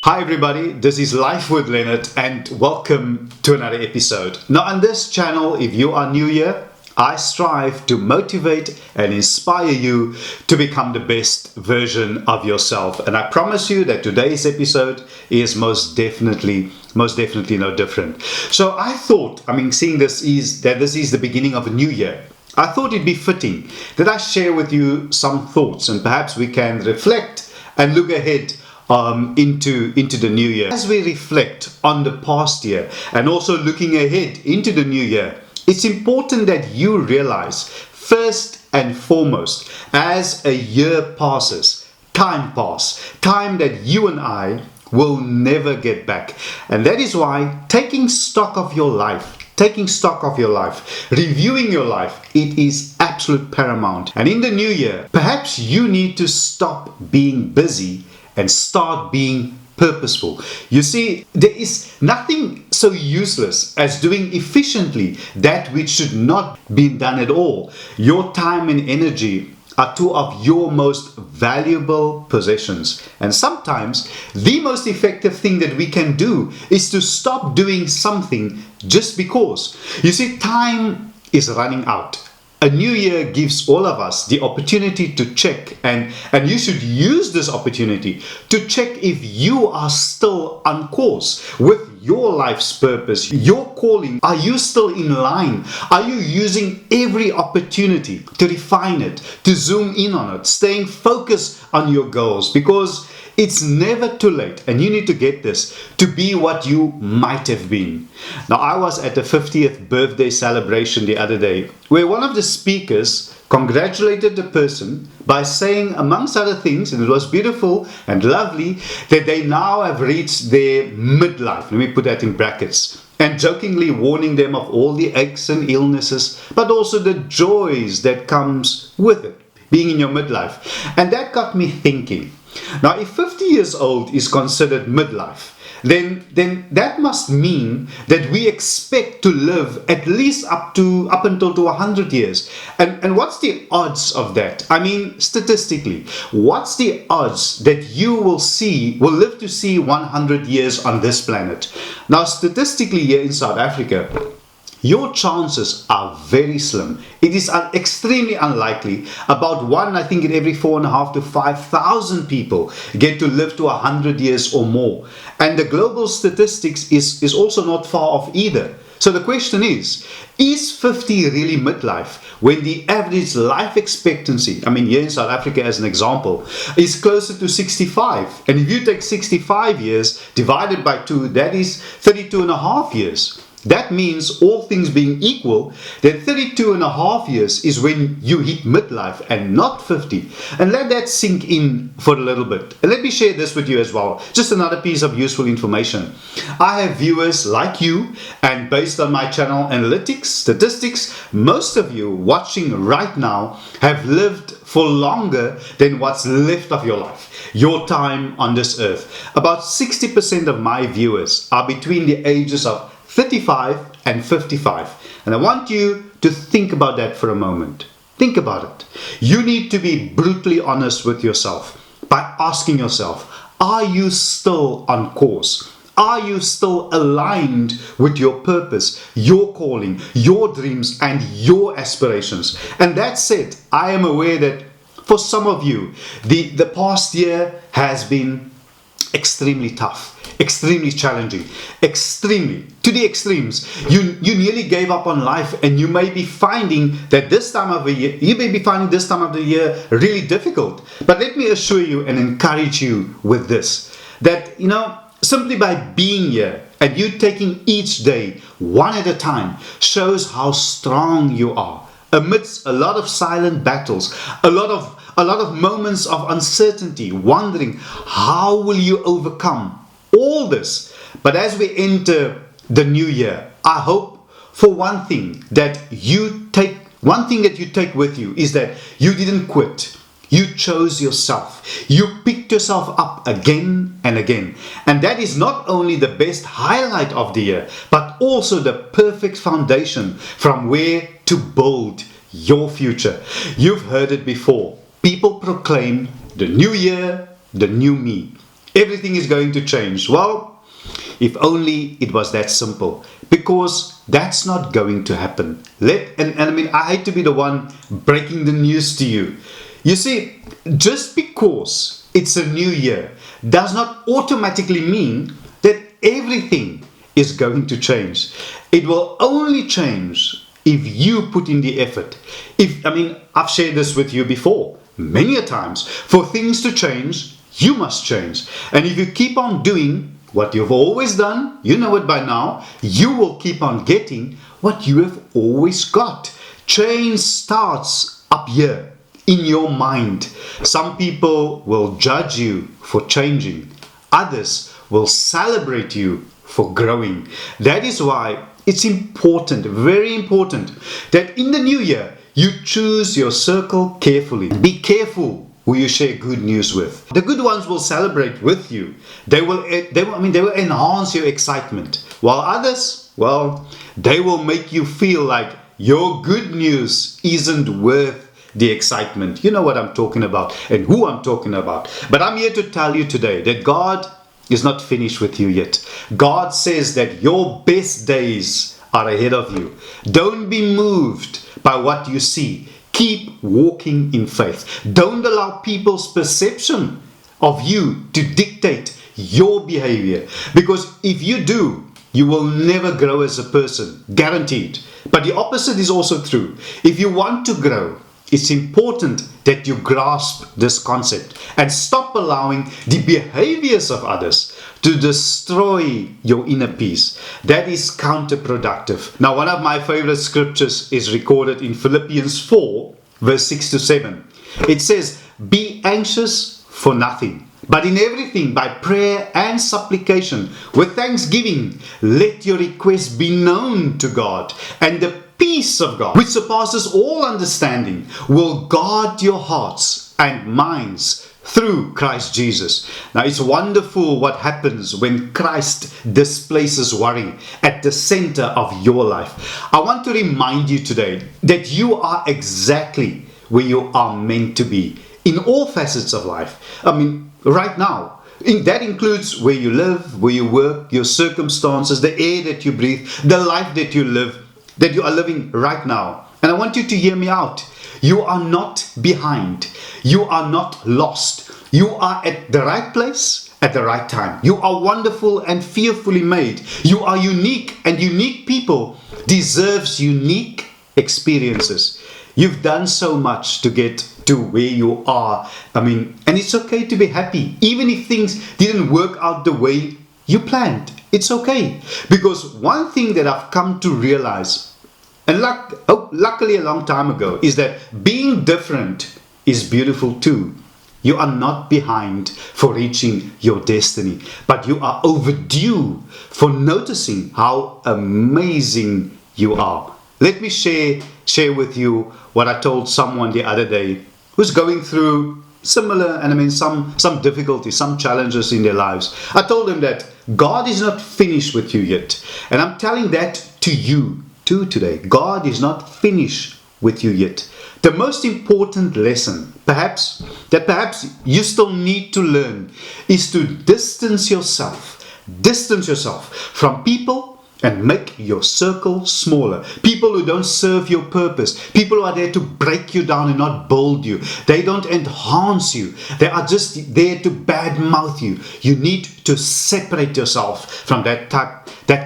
Hi everybody, this is Life with Leonard and welcome to another episode. Now on this channel, if you are new here, I strive to motivate and inspire you to become the best version of yourself. And I promise you that today's episode is most definitely no different. So I thought, seeing this is the beginning of a new year, I thought it'd be fitting that I share with you some thoughts and perhaps we can reflect and look ahead into the new year. As we reflect on the past year and also looking ahead into the new year, it's important that you realize first and foremost, as a year passes, time that you and I will never get back. And that is why taking stock of your life, reviewing your life, it is absolute paramount. And in the new year, perhaps you need to stop being busy and start being purposeful. You see, there is nothing so useless as doing efficiently that which should not be done at all. Your time and energy are two of your most valuable possessions. And sometimes the most effective thing that we can do is to stop doing something just because. You see, time is running out. A new year gives all of us the opportunity to check, and you should use this opportunity to check if you are still on course with your life's purpose, your calling. Are you still in line? Are you using every opportunity to refine it, to zoom in on it, staying focused on your goals? Because it's never too late, and you need to get this, to be what you might have been. Now, I was at the 50th birthday celebration the other day, where one of the speakers congratulated the person by saying, amongst other things, and it was beautiful and lovely, that they now have reached their midlife. Let me put that in brackets. And jokingly warning them of all the aches and illnesses, but also the joys that comes with it, being in your midlife. And that got me thinking. Now, if 50 years old is considered midlife, then that must mean that we expect to live at least up until 100 years. And what's the odds of that? Statistically, what's the odds that you will live to see 100 years on this planet? Now, statistically here in South Africa, your chances are very slim. It is extremely unlikely. About one, I think, in every 4.5 to 5,000 people get to live to 100 years or more. And the global statistics is also not far off either. So the question is 50 really midlife when the average life expectancy, here in South Africa as an example, is closer to 65. And if you take 65 years divided by 2, that is 32 and a half years. That means, all things being equal, that 32 and a half years is when you hit midlife and not 50. And let that sink in for a little bit. And let me share this with you as well. Just another piece of useful information. I have viewers like you, and based on my channel analytics, statistics, most of you watching right now have lived for longer than what's left of your life, your time on this earth. About 60% of my viewers are between the ages of 35 and 55. And I want you to think about that for a moment. Think about it. You need to be brutally honest with yourself by asking yourself, are you still on course? Are you still aligned with your purpose, your calling, your dreams, and your aspirations? And that said, I am aware that for some of you, the past year has been extremely tough, extremely challenging, extremely to the extremes. You nearly gave up on life, and you may be finding that this time of the year really difficult. But let me assure you and encourage you with this, that simply by being here and you taking each day one at a time shows how strong you are amidst a lot of silent battles, a lot of moments of uncertainty, wondering how will you overcome all this. But as we enter the new year, I hope for one thing that you take with you is that you didn't quit. You chose yourself. You picked yourself up again and again. And that is not only the best highlight of the year, but also the perfect foundation from where to build your future. You've heard it before. People proclaim the new year, the new me. Everything is going to change. Well, if only it was that simple. Because that's not going to happen. And I mean, I hate to be the one breaking the news to you. You see, just because it's a new year does not automatically mean that everything is going to change. It will only change if you put in the effort. I've shared this with you before, many a times. For things to change, you must change. And if you keep on doing what you've always done, you know it by now, you will keep on getting what you have always got. Change starts up here, in your mind. Some people will judge you for changing. Others will celebrate you for growing. That is why it's important, very important, that in the new year, you choose your circle carefully. Be careful who you share good news with. The good ones will celebrate with you. They will enhance your excitement. While others, well, they will make you feel like your good news isn't worth the excitement. You know what I'm talking about and who I'm talking about. But I'm here to tell you today that God is not finished with you yet. God says that your best days are ahead of you. Don't be moved by what you see. Keep walking in faith. Don't allow people's perception of you to dictate your behavior. Because if you do, you will never grow as a person. Guaranteed. But the opposite is also true. If you want to grow, it's important that you grasp this concept and stop allowing the behaviors of others to destroy your inner peace. That is counterproductive. Now, one of my favorite scriptures is recorded in Philippians 4, verse 6 to 7. It says, "Be anxious for nothing, but in everything by prayer and supplication, with thanksgiving, let your requests be known to God, and the peace of God, which surpasses all understanding, will guard your hearts and minds through Christ Jesus." Now, it's wonderful what happens when Christ displaces worry at the center of your life. I want to remind you today that you are exactly where you are meant to be in all facets of life. Right now. That includes where you live, where you work, your circumstances, the air that you breathe, the life that you are living right now. And I want you to hear me out. You are not behind. You are not lost. You are at the right place at the right time. You are wonderful and fearfully made. You are unique, and unique people deserves unique experiences. You've done so much to get to where you are. And it's okay to be happy, even if things didn't work out the way you planned. It's okay. Because one thing that I've come to realize, and luckily a long time ago, is that being different is beautiful too. You are not behind for reaching your destiny, but you are overdue for noticing how amazing you are. Let me share with you what I told someone the other day who's going through similar, and some difficulties, some challenges in their lives. I told them that God is not finished with you yet. And I'm telling that to you too today. God is not finished with you yet. The most important lesson, perhaps you still need to learn, is to distance yourself from people and make your circle smaller. People who don't serve your purpose. People who are there to break you down and not build you. They don't enhance you. They are just there to badmouth you. You need to separate yourself from that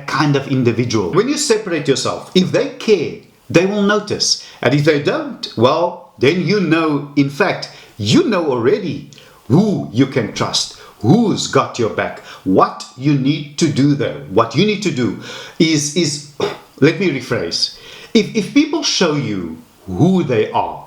kind of individual. When you separate yourself, if they care, they will notice. And if they don't, well, then you know already who you can trust. Who's got your back? What you need to do though, what you need to do is let me rephrase. If people show you who they are,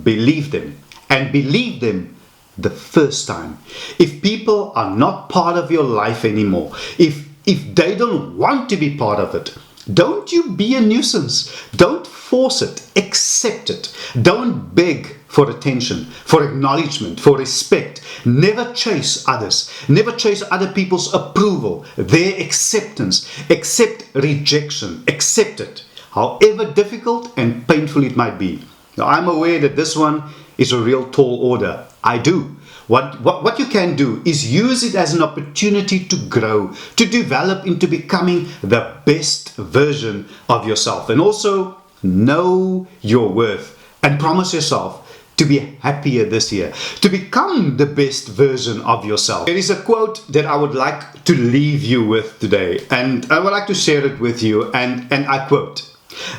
believe them, and believe them the first time. If people are not part of your life anymore, if they don't want to be part of it, don't you be a nuisance. Don't force it. Accept it. Don't beg for attention, for acknowledgement, for respect. Never chase others. Never chase other people's approval, their acceptance. Accept rejection. Accept it, however difficult and painful it might be. Now, I'm aware that this one is a real tall order. I do. what you can do is use it as an opportunity to grow, to develop into becoming the best version of yourself. And also know your worth and promise yourself to be happier this year, to become the best version of yourself. There is a quote that I would like to leave you with today, and I would like to share it with you, and I quote,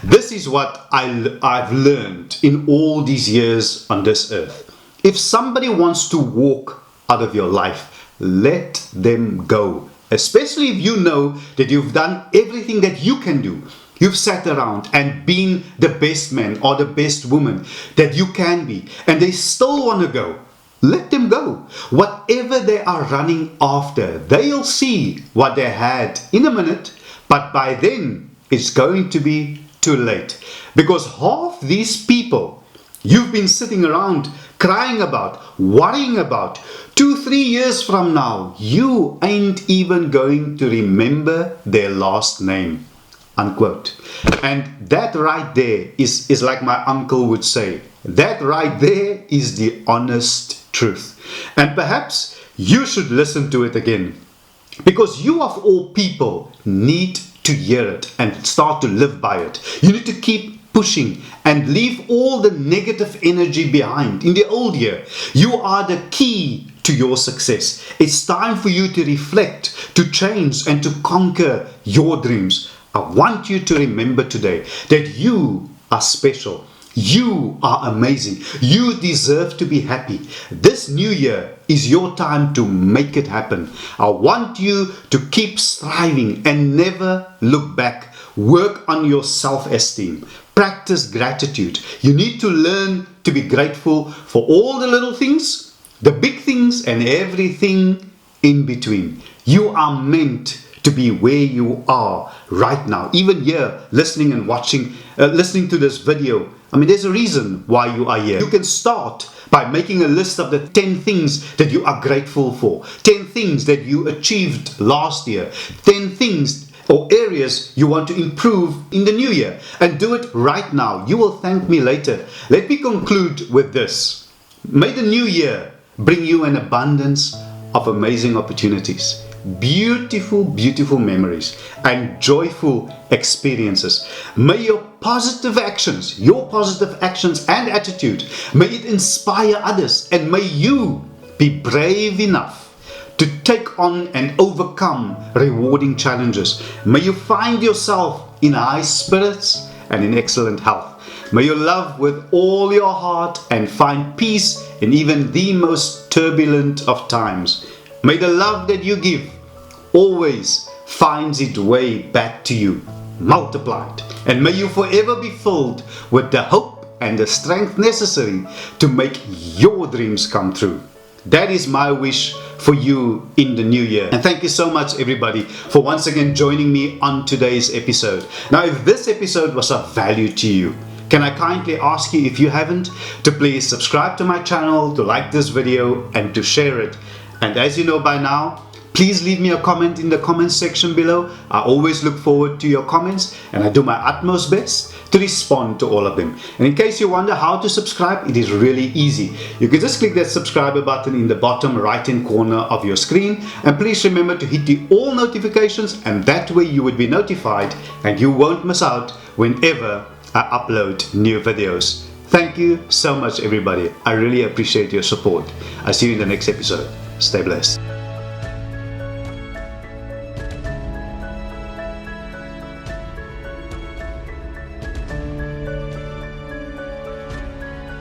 "This is what I've learned in all these years on this earth. If somebody wants to walk out of your life, let them go. Especially if you know that you've done everything that you can do. You've sat around and been the best man or the best woman that you can be, and they still want to go. Let them go. Whatever they are running after, they'll see what they had in a minute, but by then it's going to be too late. Because half these people you've been sitting around crying about, worrying about, 2-3 years from now, you ain't even going to remember their last name." Unquote. And that right there is like my uncle would say, that right there is the honest truth. And perhaps you should listen to it again, because you of all people need to hear it and start to live by it. You need to keep pushing and leave all the negative energy behind. In the old year, you are the key to your success. It's time for you to reflect, to change, and to conquer your dreams. I want you to remember today that you are special. You are amazing. You deserve to be happy. This new year is your time to make it happen. I want you to keep striving and never look back. Work on your self-esteem. Practice gratitude. You need to learn to be grateful for all the little things, the big things, and everything in between. You are meant to be where you are right now. Even here, listening and watching, listening to this video. I mean, there's a reason why you are here. You can start by making a list of the 10 things that you are grateful for, 10 things that you achieved last year, 10 things or areas you want to improve in the new year, and do it right now. You will thank me later. Let me conclude with this. May the new year bring you an abundance of amazing opportunities, beautiful, beautiful memories, and joyful experiences. May your positive actions and attitude, may it inspire others, and may you be brave enough to take on and overcome rewarding challenges. May you find yourself in high spirits and in excellent health. May you love with all your heart and find peace in even the most turbulent of times. May the love that you give always finds its way back to you, multiplied. And may you forever be filled with the hope and the strength necessary to make your dreams come true. That is my wish for you in the new year. And thank you so much, everybody, for once again joining me on today's episode. Now, if this episode was of value to you, can I kindly ask you, if you haven't, to please subscribe to my channel, to like this video, and to share it. And as you know by now, please leave me a comment in the comments section below. I always look forward to your comments, and I do my utmost best to respond to all of them. And in case you wonder how to subscribe, it is really easy. You can just click that subscribe button in the bottom right hand corner of your screen, and please remember to hit the all notifications, and that way you would be notified and you won't miss out whenever I upload new videos. Thank you so much, everybody. I really appreciate your support. I'll see you in the next episode. Stay blessed.